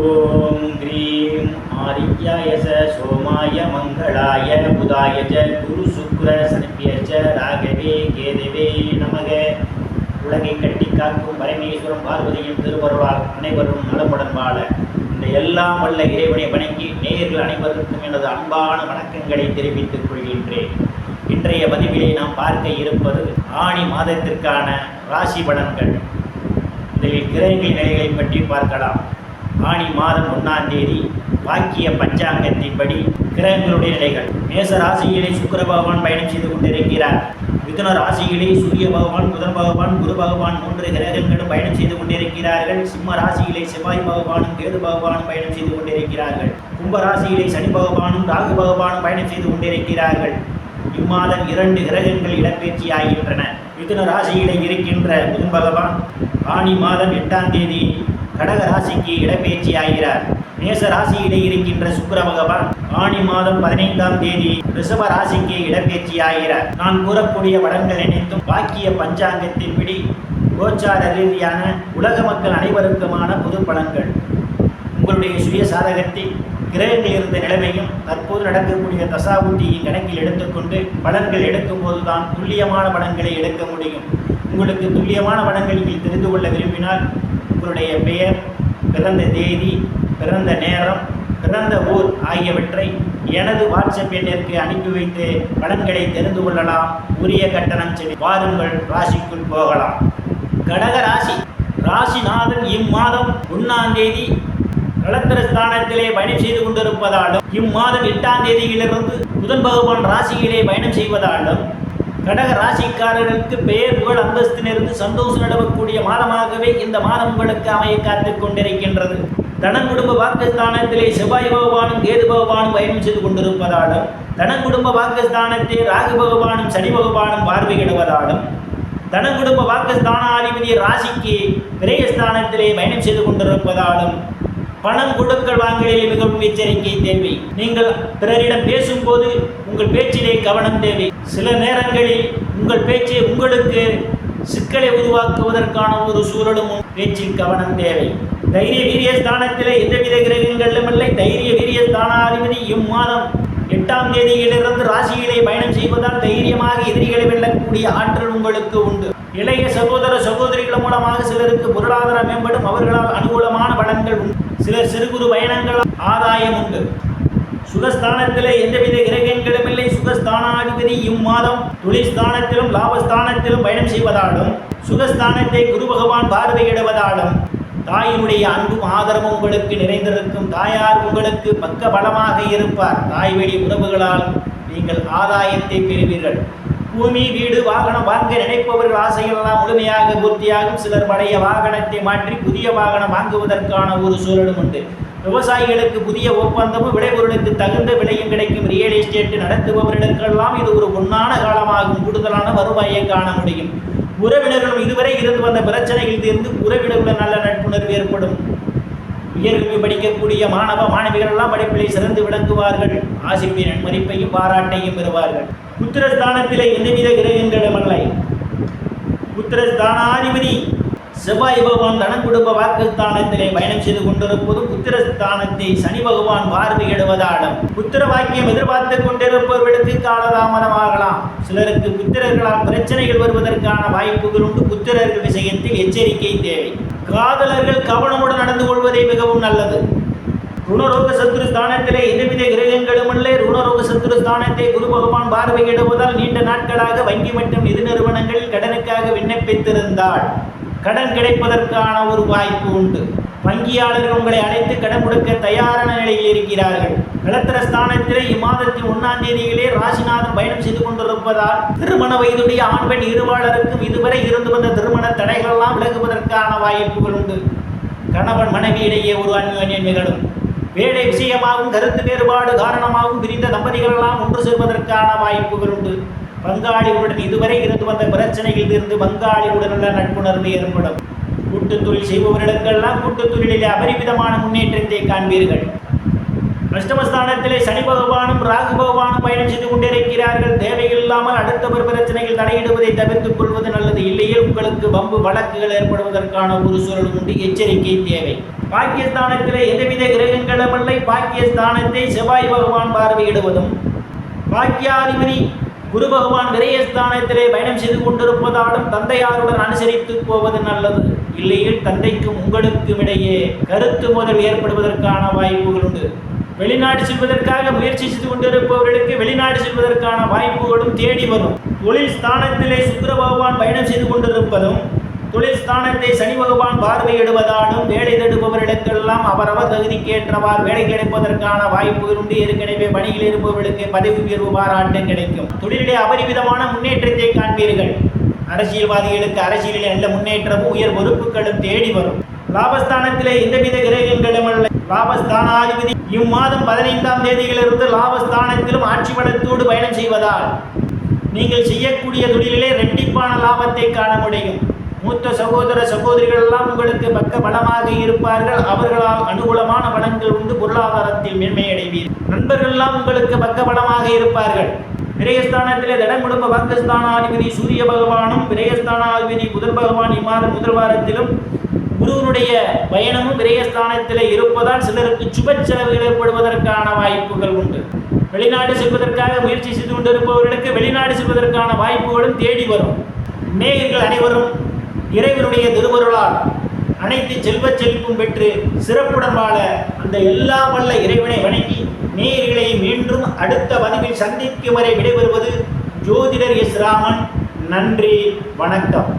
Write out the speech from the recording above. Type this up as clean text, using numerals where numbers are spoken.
ஓம் cream ஆதித்யாய சோமாய மங்களாய புதாய குரு சுக்ர சனிப்பியச்ச ராகவே கேதவே நமக. உலகை கட்டி காக்கும் பரமேஸ்வரம் பார்வதியின் திருவருளால் அனைவரும் நலமுடன் வாழ இந்த எல்லாம் வல்ல இறைவனை வணங்கி நேயர்கள் அனைவருக்கும் எனது அன்பான வணக்கங்களை தெரிவித்துக் கொள்கின்றேன். இன்றைய பதிவிலே நாம் பார்க்க இருப்பது ஆணி மாதத்திற்கான ராசி பலன்கள். இதில் கிரகங்களின் நிலைகளை பற்றி பார்க்கலாம். ஆணி மாதம் 1ஆம் தேதி வாக்கிய பஞ்சாங்கத்தின்படி கிரகங்களுடைய நிலைகள். மேச ராசியிலே சுக்கிர பகவான் பயணம் செய்து கொண்டிருக்கிறார். மிதுன ராசியிலே சூரிய பகவான், புதன் பகவான், குரு பகவான் 3 கிரகங்களும் பயணம் செய்து கொண்டிருக்கிறார்கள். சிம்ம ராசியிலே செவ்வாய் பகவானும் கேது பகவானும் பயணம் செய்து கொண்டிருக்கிறார்கள். கும்ப ராசியிலே சனி பகவானும் ராகு பகவானும் பயணம் செய்து கொண்டிருக்கிறார்கள். இம்மாதம் 2 கிரகங்கள் இடப்பெயர்ச்சி ஆகின்றன. மிதுன ராசியிலே இருக்கின்ற புதன் பகவான் ஆணி மாதம் 8ஆம் தேதி கடக ராசிக்கு இடப்பெயர்ச்சி ஆகிறார். மேச ராசியிலே இருக்கின்ற சுக்கிர பகவான் ஆணி மாதம் 15ஆம் தேதி ரிஷப ராசிக்கு இடப்பெயர்ச்சி ஆகிறார். நான் கூறக்கூடிய பலன்கள் அனைத்தும் வாக்கிய பஞ்சாங்கத்தின்படி கோச்சார ரீதியான உலக மக்கள் அனைவருக்குமான பொது பலன்கள். உங்களுடைய சுய சாதகத்தில் கிரகங்கள் இருந்த நிலைமையும் தற்போது நடக்கக்கூடிய தசாபுத்தியை கணக்கில் எடுத்துக்கொண்டு பலன்கள் எடுக்கும் போதுதான் துல்லியமான பலன்களை எடுக்க முடியும். உங்களுக்கு துல்லியமான பலன்களை நீங்கள் தெரிந்து கொள்ள விரும்பினால் உங்களுடைய பெயர், பிறந்த தேதி, பிறந்த நேரம், பிறந்த ஊர் ஆகியவற்றை எனது வாட்ஸ்அப் எண்ணிற்கு அனுப்பி வைத்து பலன்களை தெரிந்து கொள்ளலாம். உரிய கட்டணம் செலுத்தி வாருங்கள், ராசிக்குள் போகலாம். கடக ராசி ராசிநாதன் இம்மாதம் 1ஆம் தேதி களத்திர ஸ்தானத்திலே பயணம் செய்து கொண்டிருப்பதாலும் இம்மாதம் 8ஆம் தேதியிலிருந்து புதன் பகவான் ராசியிலே பயணம் செய்வதாலும் கடக ராசிக்காரர்களுக்கு பெயர் புகழ் அந்தஸ்திலிருந்து சந்தோஷம் நிலவக்கூடிய மாதமாகவே இந்த மாதம் உங்களுக்கு அமைய காத்துக் கொண்டிருக்கின்றது. தனங்குடும்ப வாக்குஸ்தானத்திலே செவ்வாய் பகவானும் கேது பகவானும் பயணம் செய்து கொண்டிருப்பதாலும் தனங்குடும்ப வாக்குஸ்தானத்தை ராகு பகவானும் சனி பகவானும் பார்வையிடுவதாலும் தனங்குடும்ப வாக்குஸ்தானாதிபதி ராசிக்கு விரயஸ்தானத்திலே பயணம் செய்து கொண்டிருப்பதாலும் பணம் கொடுக்கல் வாங்கலில் மிகவும் எச்சரிக்கை தேவை. நீங்கள் பிறரிடம் பேசும்போது உங்கள் பேச்சிலே கவனம் தேவை. சில நேரங்களில் உங்கள் பேச்சை உங்களுக்கு சிக்கலை உருவாக்குவதற்கான ஒரு சூழலும் பேச்சில் கவனம் தேவை. தைரிய வீரிய ஸ்தானத்திலே எந்தவித கிரகங்களும் இல்லை. தைரிய வீரிய ஸ்தானாதிபதி இம்மாதம் 8ஆம் தேதியிலிருந்து ராசியிலே பயணம் செய்வதால் தைரியமாக எதிரிகளை வெல்லக்கூடிய ஆற்றல் உங்களுக்கு உண்டு. இளைய சகோதர சகோதரிகள் மூலமாக சிலருக்கு பொருளாதாரம் மேம்படும். அவர்களால் அனுகூலமான பலன்கள் உண்டு. சிலர் சிறு குறு பயணங்கள் ஆதாயம் உண்டு. சுகஸ்தானத்திலே எந்தவித கிரகங்களும் இல்லை. சுகஸ்தானாதிபதி இம்மாதம் தொழில் ஸ்தானத்திலும் லாபஸ்தானத்திலும் பயணம் செய்வதாலும் சுகஸ்தானத்தை குரு பகவான் பார்வையிடுவதாலும் தாயினுடைய அன்பும் ஆதரவும் உங்களுக்கு நிறைந்திருக்கும். தாயார் உங்களுக்கு பக்க பலமாக இருப்பார். தாய் வழி உறவுகளால் நீங்கள் ஆதாயத்தை பெறுவீர்கள். பூமி, வீடு, வாகனம் வாங்க நினைப்பவர்கள் ஆசைகளெல்லாம் முழுமையாக பூர்த்தியாகும். சிலர் பழைய வாகனத்தை மாற்றி புதிய வாகனம் வாங்குவதற்கான ஒரு சூழலும் உண்டு. விவசாயிகளுக்கு புதிய ஒப்பந்தமும் விளைபொருளுக்கு தகுந்த விலையும் கிடைக்கும். ரியல் எஸ்டேட் நடத்துபவர்களுக்கெல்லாம் இது ஒரு பொன்னான காலமாகும். கூடுதலான வருவாயை காண முடியும். உறவினர்களும் இதுவரை இருந்து வந்த பிரச்சனைகள் தீர்ந்து உறவினர்களுடன் நல்ல நட்புணர்வு ஏற்படும். உயர்கல்வி படிக்கக்கூடிய மாணவ மாணவிகள் எல்லாம் படிப்பிலே சிறந்து விளங்குவார்கள். ஆசிரியர் நன்மதிப்பையும் பாராட்டையும் பெறுவார்கள். புத்திரஸ்தானத்திலே எந்தவித கிரகங்களும் இல்லை. புத்திரஸ்தானாதிபதி செவ்வாய் பகவான் தனக்குடும்ப வாக்குஸ்தானத்திலே பயணம் செய்து கொண்டிருப்பது புத்திரஸ்தானத்தை சனி பகவான் பார்வையிடுவதாலும் புத்திர வாக்கியம் எதிர்பார்த்து கொண்டிருப்பவர்களுக்கு காலதாமதமாகலாம். சிலருக்கு புத்திரர்களால் பிரச்சனைகள் வருவதற்கான வாய்ப்புகள் உண்டு. புத்திரர்கள் விஷயத்தில் எச்சரிக்கை தேவை. காதலர்கள் கவனமுடன் நடந்து கொள்வதே மிகவும் நல்லது. ருணரோக சத்துருஸ்தானத்திலே எந்தவித கிரகங்களும் இல்லை. ருணரோக சத்துருஸ்தானத்தை குரு பகவான் பார்வையிடுவதால் நீண்ட நாட்களாக வங்கி மற்றும் நிதி நிறுவனங்களில் கடனுக்காக விண்ணப்பித்திருந்தால் கடன் கிடைப்பதற்கான ஒரு வாய்ப்பு உண்டு. வங்கியாளர்கள் உங்களை அழைத்து கடன் கொடுக்க தயாரான நிலையில் இருக்கிறார்கள். களத்திர ஸ்தானத்திலே இம்மாதத்தின் 1ஆம் தேதியிலே ராசிநாதன் பயணம் செய்து கொண்டிருப்பதால் திருமண வயதுடைய ஆண் பெண் இருபாளருக்கும் இதுவரை இருந்து வந்த திருமண தடைகள் எல்லாம் விலகுவதற்கான வாய்ப்புகள் உண்டு. கணவன் மனைவியிடையே ஒரு அந்யோன்யம் நிகழும். வேலை விஷயமாகவும் கருத்து வேறுபாடு காரணமாகவும் பிரிந்த தம்பதிகள் எல்லாம் ஒன்று சேர்வதற்கான வாய்ப்புகள் உண்டு. பங்காளிகளுடன் இதுவரை இருந்து வந்த பிரச்சனையில் இருந்து பங்காளிகளுடன் உள்ள நட்புணர்வு ஏற்படும். கூட்டுத் தொழில் செய்பவர்களுக்கெல்லாம் கூட்டுத் தொழிலிலே அபரிமிதமான முன்னேற்றத்தை காண்பீர்கள். அஷ்டமஸ்தானத்திலே சனி பகவானும் ராகு பகவானும் பயணம் செய்து கொண்டிருக்கிறார்கள். தேவையில்லாமல் அடுத்தவர் பிரச்சனைகள் தலையிடுவதை தவிர்த்துக் கொள்வது நல்லது. இல்லையே உங்களுக்கு வம்பு வழக்குகள் ஏற்படுவதற்கான ஒரு சூழல் உண்டு. எச்சரிக்கை தேவை. பாக்கியஸ்தானத்திலே எந்தவித கிரகங்களும் இல்லை. பாக்கியஸ்தானத்தை செவ்வாய் பகவான் பார்வையிடுவதும், பாக்கியாதிபதி குரு பகவான் விரயஸ்தானத்திலே பயணம் செய்து கொண்டிருப்பதாலும் தந்தையாருடன் அனுசரித்து போவது நல்லது. இல்லையில் தந்தைக்கும் உங்களுக்கும் இடையே கருத்து மோதல் ஏற்படுவதற்கான வாய்ப்புகள் உண்டு. வெளிநாடு செல்வதற்காக முயற்சி செய்து கொண்டிருப்பவர்களுக்கு வெளிநாடு செல்வதற்கான வாய்ப்புகளும் தேடி வரும். தொழில் ஸ்தானத்திலே சுக்கிர பகவான் பயணம் செய்து கொண்டிருப்பதும், தொழில் ஸ்தானத்தை சனி பகவான் பார்வையிடுவதாலும் வேலை தேடுபவர்களுக்கெல்லாம் அவரவர் தகுதிக்கேற்றவாறு வேலை கிடைப்பதற்கான வாய்ப்புகள் உண்டு. ஏற்கனவே பணியில் இருப்பவர்களுக்கு பதவி உயர்வு பாராட்டம் கிடைக்கும். தொழிலிலே அபரிவிதமான முன்னேற்றத்தை காண்பீர்கள். அரசியல்வாதிகளுக்கு அரசியலில் நல்ல முன்னேற்றமும் உயர் பொறுப்புகளும் தேடி வரும். லாபஸ்தானத்திலே எந்தவித கிரகங்களும் இல்லை. லாபஸ்தானாதிபதி இம்மாதம் 15ஆம் தேதியிலிருந்து லாபஸ்தானத்திலும் ஆட்சி பலத்தோடு பயணம் செய்வதால் நீங்கள் செய்யக்கூடிய தொழிலிலே இரட்டிப்பான லாபத்தை காண முடியும். மூத்த சகோதர சகோதரிகள் எல்லாம் உங்களுக்கு பக்க பலமாக இருப்பார்கள். அவர்களால் அனுகூலமான பலன்கள் உண்டு. பொருளாதாரத்தில் மேன்மையடைவீர்கள். நண்பர்கள் எல்லாம் உங்களுக்கு பக்க பலமாக இருப்பார்கள். விரயஸ்தானத்திலே தடம் குடும்ப வாக்குஸ்தானாதிபதி சூரிய பகவானும் விரயஸ்தானாதிபதி புதன் பகவான் இம்மாதம் முதல் வாரத்திலும் குருவனுடைய பயணமும் விரயஸ்தானத்தில் இருப்பதால் சிலருக்கு சுப செலவுகள் ஏற்படுவதற்கான வாய்ப்புகள் உண்டு. வெளிநாடு செல்வதற்காக முயற்சி செய்து கொண்டிருப்பவர்களுக்கு வெளிநாடு செல்வதற்கான வாய்ப்புகளும் தேடி வரும். நேயர்கள் அனைவரும் இறைவனுடைய திருவருளால் அனைத்து செல்வ செழிப்பும் பெற்று சிறப்புடன் வாழ அந்த எல்லா வல்ல இறைவனை வணங்கி நேயர்களை மீண்டும் அடுத்த பதிவில் சந்திக்கும் வரை விடைபெறுவது ஜோதிடர் எஸ் ராமன். நன்றி, வணக்கம்.